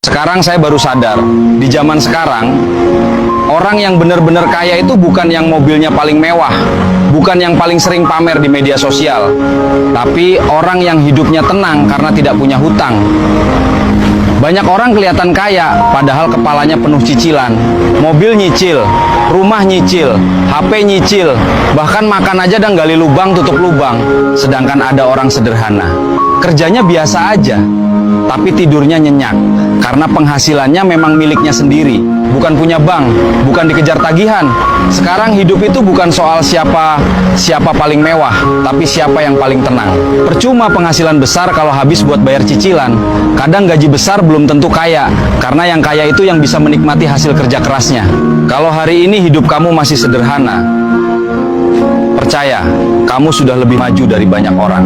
Sekarang saya baru sadar, di zaman sekarang, orang yang benar-benar kaya itu bukan yang mobilnya paling mewah, bukan yang paling sering pamer di media sosial, tapi orang yang hidupnya tenang karena tidak punya hutang. Banyak orang kelihatan kaya, padahal kepalanya penuh cicilan. Mobil nyicil, rumah nyicil, HP nyicil, bahkan makan aja dan gali lubang tutup lubang. Sedangkan ada orang sederhana, kerjanya biasa aja, tapi tidurnya nyenyak, karena penghasilannya memang miliknya sendiri, bukan punya bank, bukan dikejar tagihan. Sekarang hidup itu bukan soal siapa paling mewah, tapi siapa yang paling tenang. Percuma penghasilan besar kalau habis buat bayar cicilan. Kadang gaji besar belum tentu kaya, karena yang kaya itu yang bisa menikmati hasil kerja kerasnya. Kalau hari ini hidup kamu masih sederhana, percaya, kamu sudah lebih maju dari banyak orang.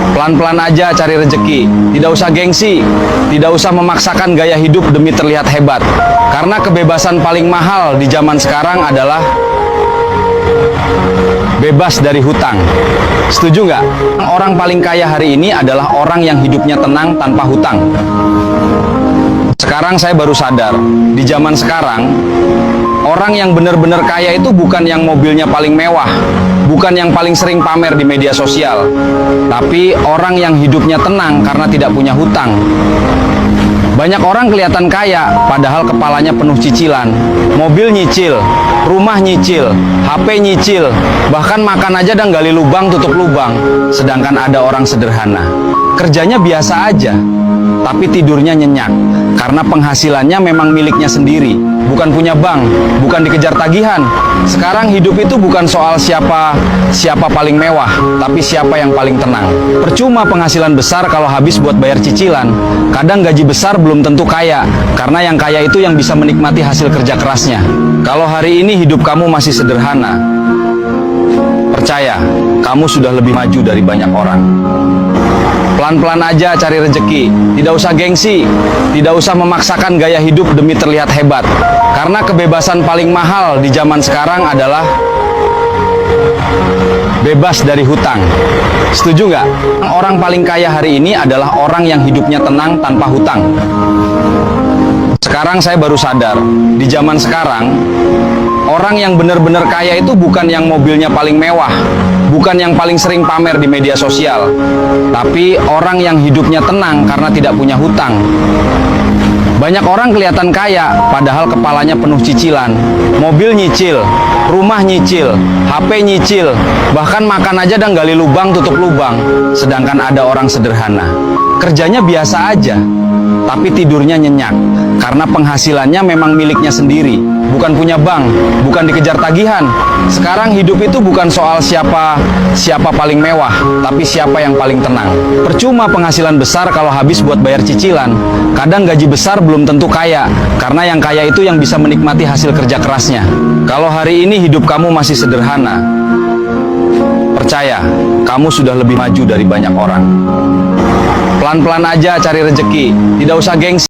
Pelan-pelan aja cari rezeki, tidak usah gengsi, tidak usah memaksakan gaya hidup demi terlihat hebat. Karena kebebasan paling mahal di zaman sekarang adalah bebas dari hutang. Setuju nggak? Orang paling kaya hari ini adalah orang yang hidupnya tenang tanpa hutang. Sekarang saya baru sadar, di zaman sekarang, orang yang benar-benar kaya itu bukan yang mobilnya paling mewah, bukan yang paling sering pamer di media sosial, tapi orang yang hidupnya tenang karena tidak punya hutang. Banyak orang kelihatan kaya, padahal kepalanya penuh cicilan. Mobil nyicil, rumah nyicil, HP nyicil, bahkan makan aja dan gali lubang tutup lubang. Sedangkan ada orang sederhana, kerjanya biasa aja, tapi tidurnya nyenyak, karena penghasilannya memang miliknya sendiri, bukan punya bank, bukan dikejar tagihan. Sekarang hidup itu bukan soal siapa paling mewah, tapi siapa yang paling tenang. Percuma penghasilan besar kalau habis buat bayar cicilan. Kadang gaji besar belum tentu kaya, karena yang kaya itu yang bisa menikmati hasil kerja kerasnya. Kalau hari ini hidup kamu masih sederhana, percaya, kamu sudah lebih maju dari banyak orang. Pelan-pelan aja cari rezeki, tidak usah gengsi, tidak usah memaksakan gaya hidup demi terlihat hebat. Karena kebebasan paling mahal di zaman sekarang adalah bebas dari hutang. Setuju nggak? Orang paling kaya hari ini adalah orang yang hidupnya tenang tanpa hutang. Sekarang saya baru sadar, di zaman sekarang, orang yang benar-benar kaya itu bukan yang mobilnya paling mewah, bukan yang paling sering pamer di media sosial, tapi orang yang hidupnya tenang karena tidak punya hutang. Banyak orang kelihatan kaya, padahal kepalanya penuh cicilan. Mobil nyicil, rumah nyicil, HP nyicil, bahkan makan aja dan gali lubang tutup lubang. Sedangkan ada orang sederhana, kerjanya biasa aja, tapi tidurnya nyenyak, karena penghasilannya memang miliknya sendiri, bukan punya bank, bukan dikejar tagihan. Sekarang hidup itu bukan soal siapa paling mewah, tapi siapa yang paling tenang. Percuma penghasilan besar kalau habis buat bayar cicilan. Kadang gaji besar belum tentu kaya, karena yang kaya itu yang bisa menikmati hasil kerja kerasnya. Kalau hari ini hidup kamu masih sederhana, percaya, kamu sudah lebih maju dari banyak orang. Pelan-pelan aja cari rezeki, tidak usah gengsi.